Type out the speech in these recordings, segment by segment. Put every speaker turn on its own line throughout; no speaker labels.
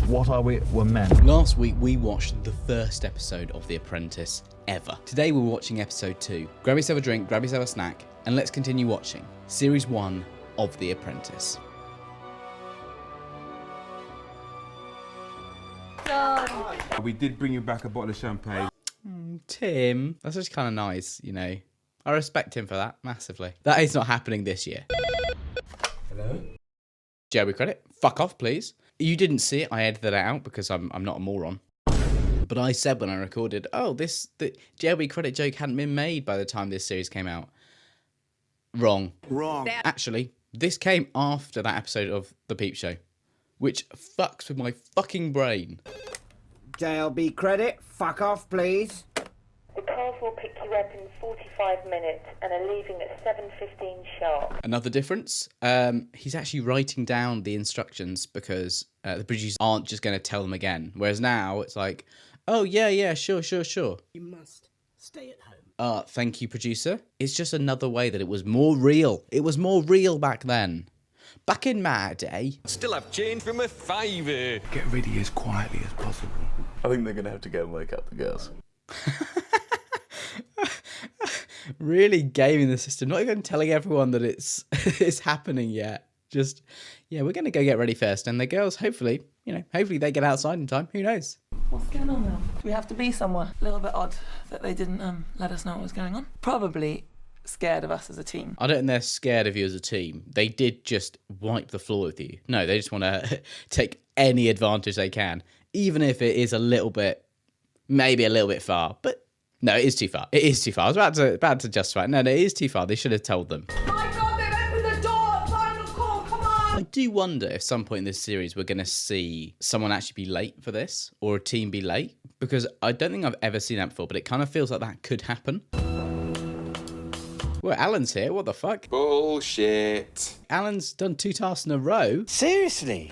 what are we? We're men.
Last week we watched the first episode of The Apprentice ever. Today we're watching episode 2. Grab yourself a drink, grab yourself a snack, and let's continue watching series 1 of The Apprentice.
We did bring you back a bottle of champagne.
Tim, that's just kind of nice, you know. I respect him for that massively. That is not happening this year.
Hello?
Jeremy credit, fuck off please. You didn't see it, I edited it out because I'm not a moron. But I said when I recorded, oh, the Jeremy credit joke hadn't been made by the time this series came out. Wrong. Actually, this came after that episode of The Peep Show, which fucks with my fucking brain.
JLB credit, fuck off please.
The cars will pick you up in 45 minutes and are leaving at 7:15 sharp.
Another difference, he's actually writing down the instructions because the producers aren't just going to tell them again. Whereas now it's like, oh, yeah, sure.
You must stay at home.
Thank you, producer. It's just another way that it was more real. It was more real back then. Back in my day.
Still have change from a fiver.
Get ready as quietly as possible.
I think they're going to have to go and wake up the girls.
Really gaming the system. Not even telling everyone that it's happening yet. Just, yeah, we're going to go get ready first. And the girls, hopefully they get outside in time. Who knows?
What's going on now? We have to be somewhere. A little bit odd that they didn't let us know what was going on. Probably scared of us as a team.
I don't think they're scared of you as a team. They did just wipe the floor with you. No, they just want to take any advantage they can, even if it is maybe a little bit far. But no, it is too far. It is too far. I was about to justify it. No, it is too far. They should have told them.
My God, they've opened the door! Final call, come on!
I do wonder if some point in this series we're going to see someone actually be late for this, or a team be late, because I don't think I've ever seen that before, but it kind of feels like that could happen. Well, Alan's here. What the fuck?
Bullshit.
Alan's done 2 tasks in a row.
Seriously?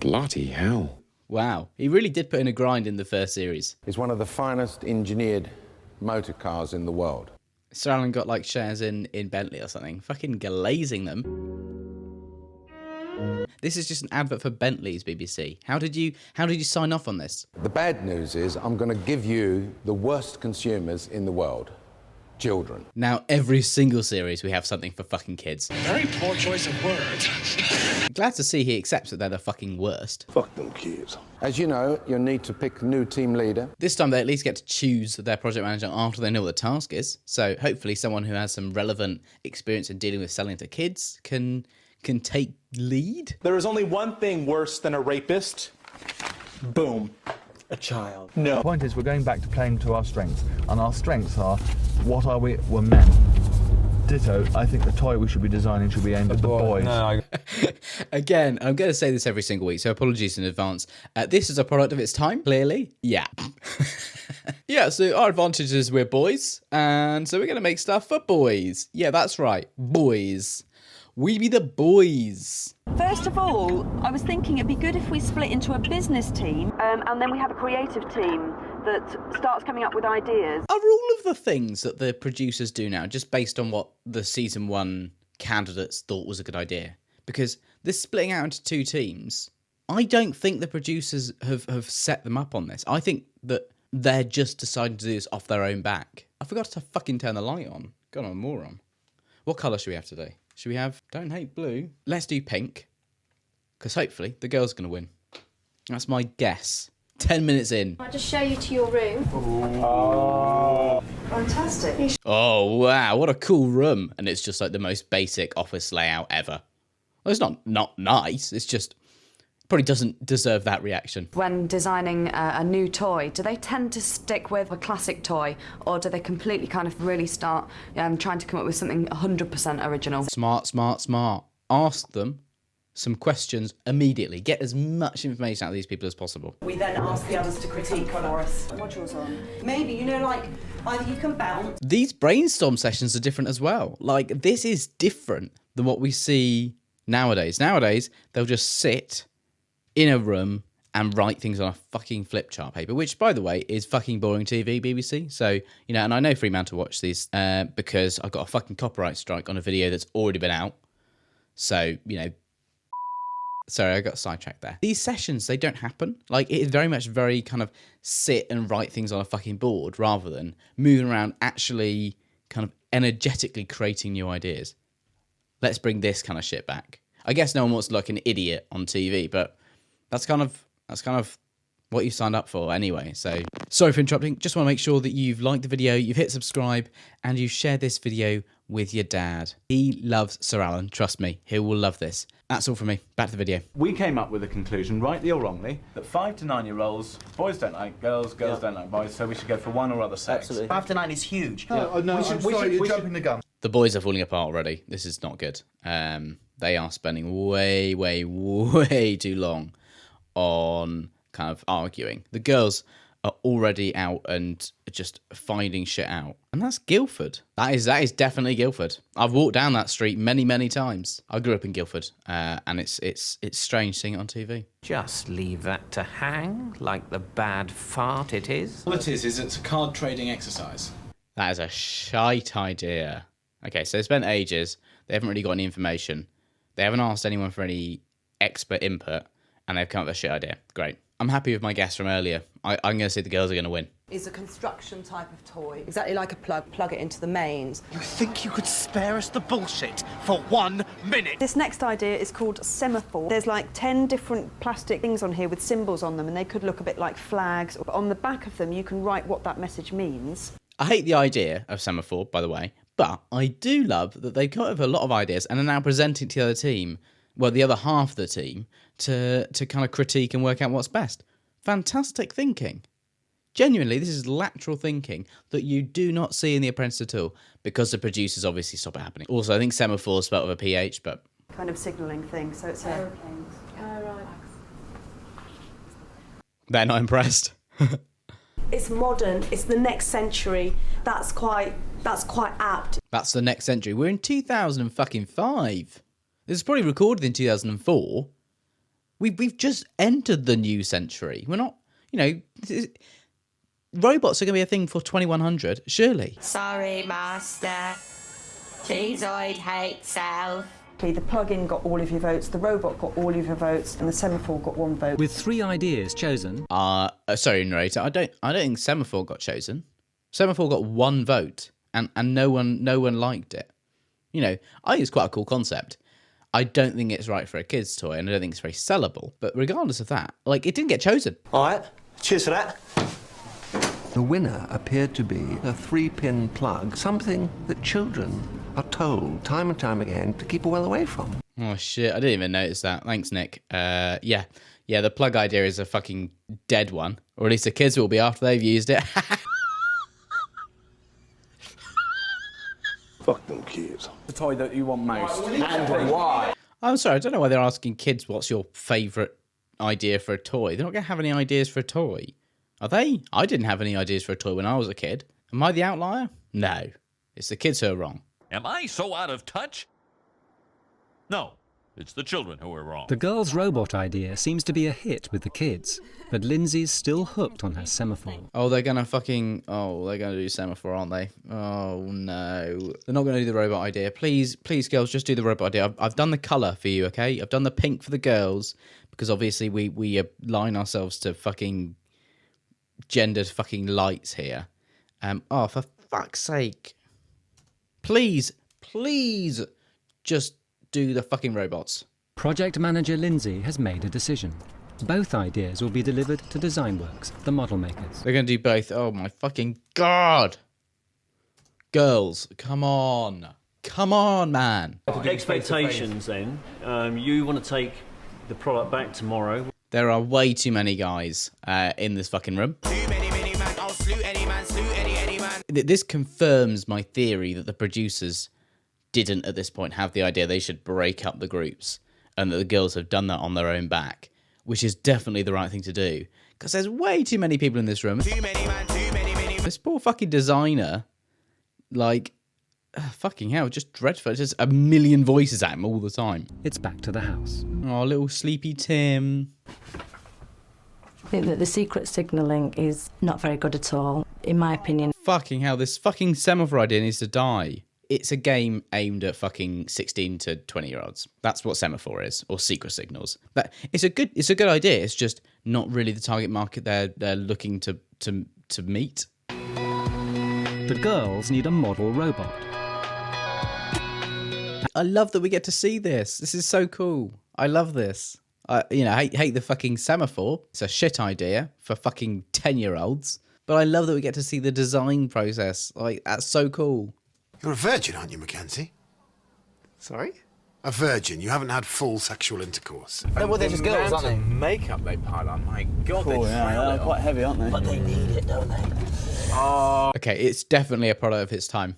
Bloody hell.
Wow. He really did put in a grind in the first series.
It's one of the finest engineered motor cars in the world.
Sir Alan got like shares in Bentley or something. Fucking glazing them. This is just an advert for Bentley's, BBC. How did you sign off on this?
The bad news is I'm going to give you the worst consumers in the world. Children.
Now, every single series we have something for fucking kids.
Very poor choice of words.
Glad to see he accepts that they're the fucking worst.
Fuck them kids.
As you know, you'll need to pick a new team leader.
This time they at least get to choose their project manager after they know what the task is. So hopefully someone who has some relevant experience in dealing with selling to kids can take lead.
There is only one thing worse than a rapist. Boom. A child. No.
The point is, we're going back to playing to our strengths, and our strengths are, what are we? We're men. Ditto, I think the toy we should be designing should be aimed at the boys.
No,
Again, I'm going to say this every single week, so apologies in advance. This is a product of its time, clearly. Yeah. Yeah, so our advantage is we're boys, and so we're going to make stuff for boys. Yeah, that's right. Boys. We be the boys.
First of all, I was thinking it'd be good if we split into a business team and then we have a creative team that starts coming up with ideas.
Are all of the things that the producers do now just based on what the season 1 candidates thought was a good idea? Because this splitting out into 2 teams, I don't think the producers have set them up on this. I think that they're just deciding to do this off their own back. I forgot to fucking turn the light on. God, I'm a moron. What colour should we have today? Should we have, don't hate blue? Let's do pink, because hopefully the girl's going to win. That's my guess. 10 minutes in.
I'll just show you to your room.
Oh. Fantastic.
Oh, wow, what a cool room. And it's just like the most basic office layout ever. Well, it's not nice, it's just, probably doesn't deserve that reaction.
When designing a new toy, do they tend to stick with a classic toy, or do they completely kind of really start trying to come up with something 100% original?
Smart. Ask them some questions immediately. Get as much information out of these people as possible.
We then ask the others to critique for us. What's yours on? Maybe, like, either you can bounce.
These brainstorm sessions are different as well. Like, this is different than what we see nowadays. Nowadays, they'll just sit in a room and write things on a fucking flip chart paper, which, by the way, is fucking boring TV, BBC. So, and I know Fremantle watch these because I got a fucking copyright strike on a video that's already been out. So, Sorry, I got sidetracked there. These sessions, they don't happen. Like, it is very kind of sit and write things on a fucking board rather than moving around actually kind of energetically creating new ideas. Let's bring this kind of shit back. I guess no one wants to look like an idiot on TV, but that's kind of what you signed up for anyway. So sorry for interrupting. Just want to make sure that you've liked the video, you've hit subscribe, and you've shared this video with your dad. He loves Sir Alan. Trust me, he will love this. That's all from me. Back to the video.
We came up with a conclusion, rightly or wrongly, that 5 to 9-year-olds, boys don't like girls, girls don't like boys, so we should go for one or other sex.
Absolutely. 5 to 9 is huge.
No, I'm sorry, you're jumping the gun.
The boys are falling apart already. This is not good. They are spending way too long on kind of arguing. The girls are already out and just finding shit out. And that's Guildford. That is definitely Guildford. I've walked down that street many times. I grew up in Guildford, and it's strange seeing it on TV.
Just leave that to hang like the bad fart it is.
All it is it's a card trading exercise.
That is a shite idea. Okay, so they spent ages. They haven't really got any information. They haven't asked anyone for any expert input, and they've come up with a shit idea. Great. I'm happy with my guess from earlier. I'm going to say the girls are going to win.
Is a construction type of toy. Exactly like a plug it into the mains.
You think you could spare us the bullshit for 1 minute?
This next idea is called semaphore. There's like 10 different plastic things on here with symbols on them, and they could look a bit like flags. But on the back of them, you can write what that message means.
I hate the idea of semaphore, by the way, but I do love that they've got a lot of ideas and are now presenting to the other team, well, the other half of the team, to kind of critique and work out what's best. Fantastic thinking. Genuinely, this is lateral thinking that you do not see in The Apprentice at all, because the producers obviously stop it happening. Also, I think semaphore is spelled with a PH, but...
Kind of signalling thing, so it's aeroplanes.
Right.
They're not impressed.
It's modern, it's the next century. That's quite apt.
That's the next century. We're in 2005. This is probably recorded in 2004. We've just entered the new century. We're not, robots are going to be a thing for 2100, surely.
Sorry, master. Cheese I'd hate self.
The plug-in got all of your votes, the robot got all of your votes, and the semaphore got 1 vote.
With 3 ideas chosen...
Sorry, narrator, I don't think semaphore got chosen. Semaphore got 1 vote, and no one liked it. I think it's quite a cool concept. I don't think it's right for a kid's toy, and I don't think it's very sellable. But regardless of that, it didn't get chosen.
All right, cheers for that.
The winner appeared to be a 3-pin plug, something that children are told time and time again to keep well away from.
Oh shit, I didn't even notice that. Thanks, Nick. Yeah, the plug idea is a fucking dead one. Or at least the kids will be after they've used it.
Fuck them kids.
The toy that you want most.
And why?
I'm sorry, I don't know why they're asking kids what's your favourite idea for a toy. They're not going to have any ideas for a toy. Are they? I didn't have any ideas for a toy when I was a kid. Am I the outlier? No. It's the kids who are wrong.
Am I so out of touch? No, it's the children who are wrong.
The girls' robot idea seems to be a hit with the kids, but Lindsay's still hooked on her semaphore.
Oh, they're going to do semaphore, aren't they? Oh, no. They're not going to do the robot idea. Please, girls, just do the robot idea. I've done the colour for you, okay? I've done the pink for the girls, because obviously we align ourselves to fucking gendered fucking lights here. Oh, for fuck's sake. Please, just do the fucking robots.
Project manager Lindsay has made a decision. Both ideas will be delivered to Designworks, the model makers.
They're going to do both. Oh my fucking god. Girls, come on. Come on, man.
Expectations then. You want to take the product back tomorrow.
There are way too many guys in this fucking room. This confirms my theory that the producers didn't at this point have the idea they should break up the groups, and that the girls have done that on their own back, which is definitely the right thing to do, because there's way too many people in this room. This poor fucking designer, fucking hell, just dreadful. It's just a million voices at him all the time.
It's back to the house.
Oh, little sleepy Tim.
I think that the secret signalling is not very good at all, in my opinion.
Fucking hell, this fucking semaphore idea needs to die. it's a game aimed at fucking 16 to 20-year-olds. That's what Semaphore is, or Secret Signals. But it's a good idea. It's just not really the target market they're looking to meet.
The girls need a model robot.
I love that we get to see this. This is so cool. I love this. I hate the fucking Semaphore. It's a shit idea for fucking 10-year-olds. But I love that we get to see the design process. Like, that's so cool.
You're a virgin, aren't you, Mackenzie? Sorry? A virgin. You haven't had full sexual intercourse.
Well, they're just girls, aren't they?
Makeup they pile on. My God,
Cool, they're quite heavy, aren't they?
But they need it, don't they?
Oh.
Okay, it's definitely a product of its time.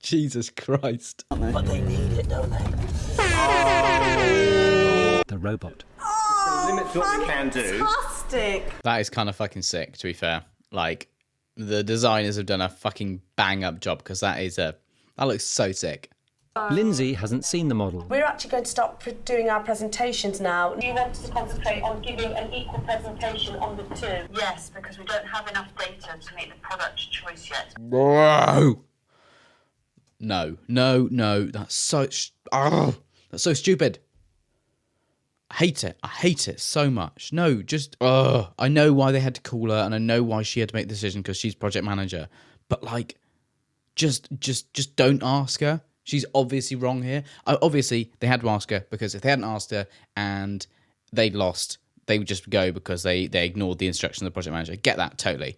Jesus Christ.
But they need it, don't they?
The robot.
Limits what we can do.
Fantastic.
That is kind of fucking sick, to be fair. Like, the designers have done a fucking bang-up job, because that looks so sick.
Lindsay hasn't seen the model.
We're actually going to start doing our presentations now. Do you want us to concentrate on giving an equal presentation on the two?
Yes, because we don't have enough data to make the product choice yet.
Whoa! No. That's so stupid. I hate it so much. No, just I know why they had to call her, and I know why she had to make the decision because she's project manager. But like, just don't ask her. She's obviously wrong here. Obviously, they had to ask her, because if they hadn't asked her and they'd lost, they would just go because they ignored the instructions of the project manager. Get that, totally.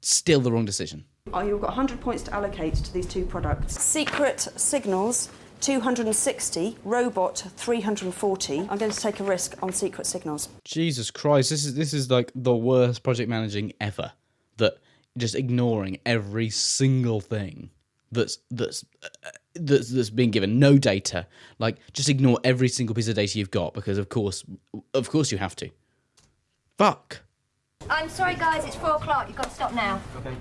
Still the wrong decision.
Oh, you've got 100 points to allocate to these two products. Secret Signals, 260. Robot, 340. I'm going to take a risk on Secret Signals.
Jesus Christ, this is like the worst project managing ever. That just ignoring every single thing that's been given, no data. Like, just ignore every single piece of data you've got, because of course you have to. Fuck.
I'm sorry, guys. It's 4 o'clock. You've got to stop now.
Okay.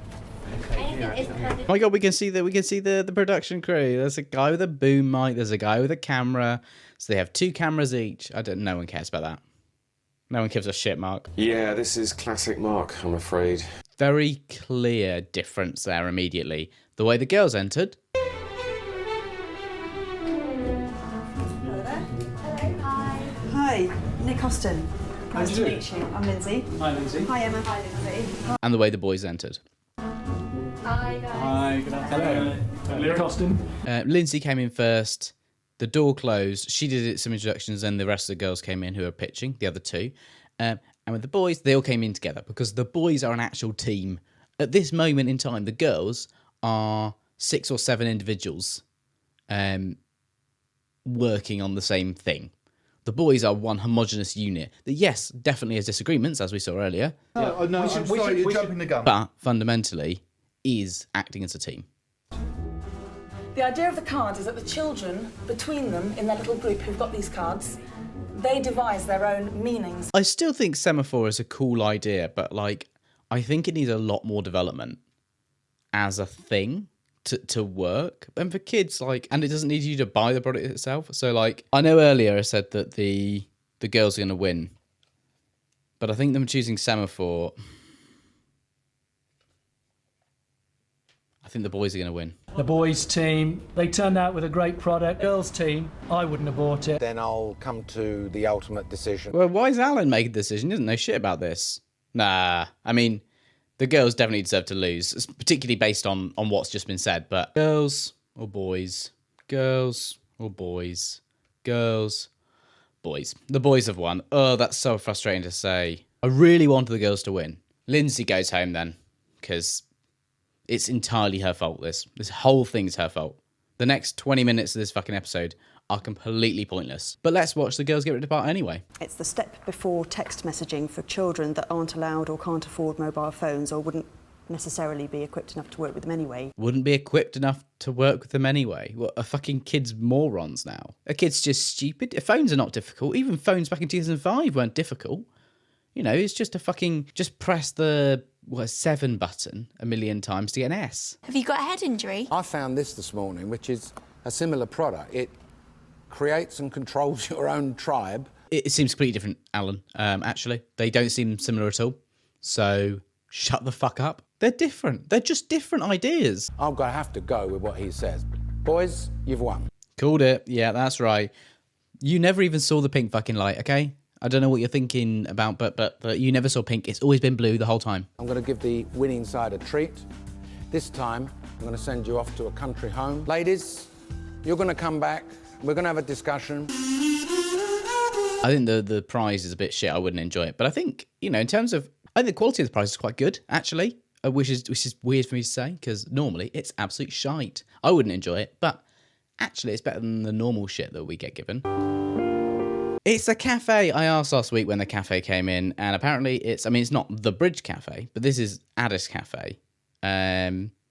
Oh my God, we can see the production crew. There's a guy with a boom mic. There's a guy with a camera. So they have 2 cameras each. No one cares about that. No one gives a shit, Mark.
Yeah, this is classic Mark, I'm afraid.
Very clear difference there immediately. The way the girls entered.
Hi, Nick Austin. Nice to meet you. I'm Lindsay.
Hi, Lindsay.
Hi, Emma. Hi, Lindsay.
And the way the boys entered.
Hi, guys.
Hi, good afternoon. Nick Austin.
Lindsay came in first. The door closed. She did some introductions, and the rest of the girls came in who were pitching, the other 2. And with the boys, they all came in together, because the boys are an actual team. At this moment in time, the girls are 6 or 7 individuals working on the same thing. The boys are one homogenous unit that, yes, definitely has disagreements, as we saw earlier.
No, I'm sorry, you're jumping the gun.
But fundamentally is acting as a team.
The idea of the cards is that the children, between them, in their little group who've got these cards, they devise their own meanings.
I still think Semaphore is a cool idea, but like, I think it needs a lot more development as a thing to work. And for kids, like, and it doesn't need you to buy the product itself. So like, I know earlier I said that the girls are going to win, but I think them choosing Semaphore, I think the boys are going to win.
The boys' team, they turned out with a great product. Girls' team, I wouldn't have bought it.
Then I'll come to the ultimate decision.
Well, why is Alan making the decision? He doesn't know shit about this. Nah, I mean, the girls definitely deserve to lose, particularly based on what's just been said. But girls or boys? Girls or boys? Girls, boys. The boys have won. Oh, that's so frustrating to say. I really wanted the girls to win. Lindsay goes home then, because it's entirely her fault, this whole thing's her fault. The next 20 minutes of this fucking episode are completely pointless. But let's watch the girls get ripped apart anyway.
It's the step before text messaging for children that aren't allowed or can't afford mobile phones or wouldn't necessarily be equipped enough to work with them anyway.
Wouldn't be equipped enough to work with them anyway. What, are fucking kids morons now? Are kids just stupid? Phones are not difficult. Even phones back in 2005 weren't difficult. You know, it's just just press the 7 button a million times to get an S.
Have you got a head injury?
I found this morning, which is a similar product. It creates and controls your own tribe.
It seems completely different, Alan, actually. They don't seem similar at all. So shut the fuck up. They're different. They're just different ideas.
I'm going to have to go with what he says. Boys, you've won.
Called it. Yeah, that's right. You never even saw the pink fucking light, okay? I don't know what you're thinking about, but you never saw pink. It's always been blue the whole time.
I'm going to give the winning side a treat. This time, I'm going to send you off to a country home. Ladies, you're going to come back. We're going to have a discussion.
I think the prize is a bit shit. I wouldn't enjoy it. But I think, you know, in terms of... I think the quality of the prize is quite good, actually. Which is weird for me to say, because normally it's absolute shite. I wouldn't enjoy it, but actually it's better than the normal shit that we get given. It's a cafe. I asked last week when the cafe came in, and apparently it's not the Bridge Cafe, but this is Addis Cafe,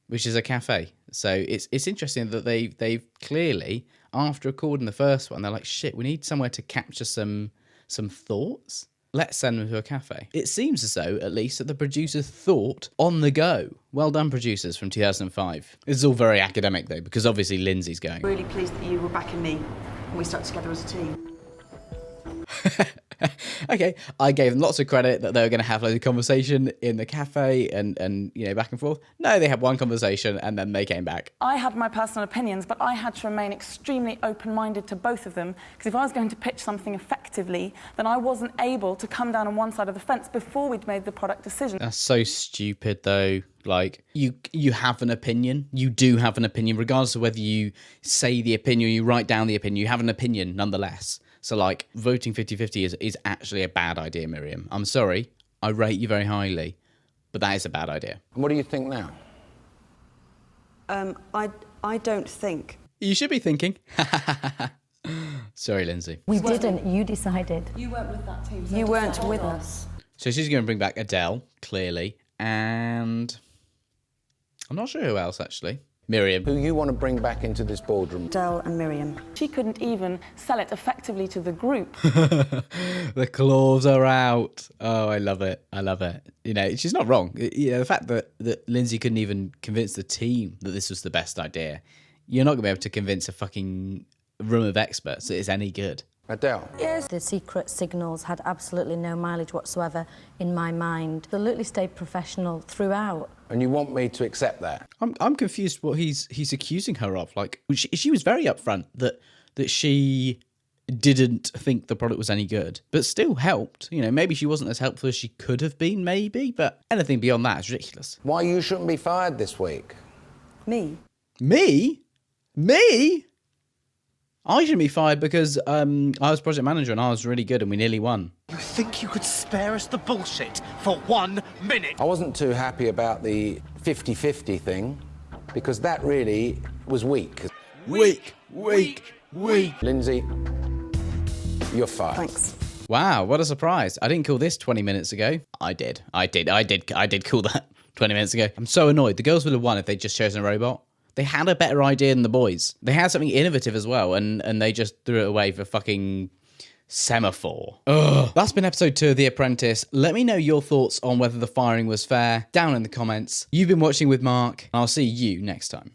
which is a cafe. So it's interesting that they've clearly, after recording the first one, they're like, shit, we need somewhere to capture some thoughts. Let's send them to a cafe. It seems as though, at least, that the producers thought on the go. Well done, producers from 2005. This is all very academic, though, because obviously Lindsay's going.
Really pleased that you were backing me and we stuck together as a team.
Okay, I gave them lots of credit that they were going to have loads of conversation in the cafe and you know, back and forth. No, they had one conversation and then they came back.
I had my personal opinions, but I had to remain extremely open-minded to both of them, because if I was going to pitch something effectively, then I wasn't able to come down on one side of the fence before we'd made the product decision.
That's so stupid, though. Like, you have an opinion. You do have an opinion, regardless of whether you say the opinion or you write down the opinion. You have an opinion nonetheless. So, like, voting 50-50 is actually a bad idea, Miriam. I'm sorry. I rate you very highly, but that is a bad idea.
And what do you think now?
I don't think.
You should be thinking. Sorry, Lindsay.
We didn't. You decided.
You weren't with that team. So
You weren't with us.
So she's going to bring back Adele, clearly, and I'm not sure who else, actually. Miriam.
Who you want to bring back into this boardroom?
Dell and Miriam.
She couldn't even sell it effectively to the group.
The claws are out. Oh, I love it. I love it. You know, she's not wrong. You know, the fact that Lindsay couldn't even convince the team that this was the best idea, you're not going to be able to convince a fucking room of experts that it's any good.
Adele.
Yes. The secret signals had absolutely no mileage whatsoever in my mind. Absolutely stayed professional throughout.
And you want me to accept that?
I'm confused what he's accusing her of. Like, she was very upfront that she didn't think the product was any good, but still helped. You know, maybe she wasn't as helpful as she could have been, maybe, but anything beyond that is ridiculous.
Why you shouldn't be fired this week?
Me?
Me? I shouldn't be fired because I was project manager and I was really good and we nearly won.
You think you could spare us the bullshit for 1 minute?
I wasn't too happy about the 50-50 thing, because that really was weak.
Weak.
Lindsay, you're fired.
Thanks.
Wow, what a surprise. I didn't call this 20 minutes ago. I did call that 20 minutes ago. I'm so annoyed. The girls would have won if they'd just chosen a robot. They had a better idea than the boys. They had something innovative as well, and they just threw it away for fucking semaphore. Ugh. That's been episode 2 of The Apprentice. Let me know your thoughts on whether the firing was fair down in the comments. You've been watching with Mark, and I'll see you next time.